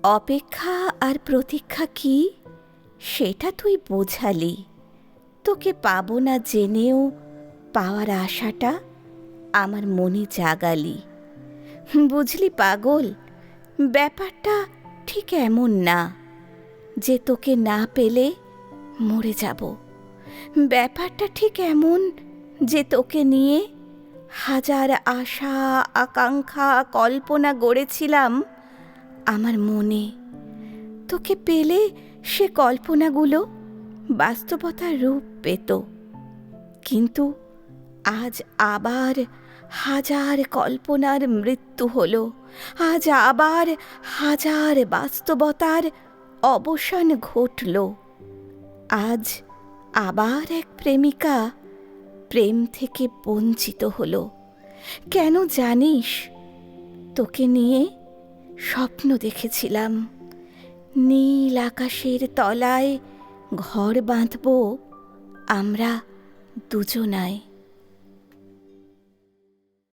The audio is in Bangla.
অপেক্ষা আর প্রতীক্ষা কি সেটা তুই বোঝালি। তোকে পাবো না জেনেও পাওয়ার আশাটা আমার মনে জাগালি। বুঝলি পাগল, ব্যাপারটা ঠিক এমন না যে তোকে না পেলে মরে যাব। ব্যাপারটা ঠিক এমন যে তোকে নিয়ে হাজার আশা, আকাঙ্ক্ষা, কল্পনা গড়েছিলাম আমার মনে। তোকে পেলে সে কল্পনাগুলো বাস্তবতার রূপ পেত। কিন্তু আজ আবার হাজার কল্পনার মৃত্যু হলো, আজ আবার হাজার বাস্তবতার অবসান ঘটল। আজ আবার এক প্রেমিকা প্রেম থেকে বঞ্চিত হলো। কেন জানিস? তোকে নিয়ে স্বপ্ন দেখেছিলাম, নীল আকাশের তলায় ঘর বাঁধব আমরা দুজনায়।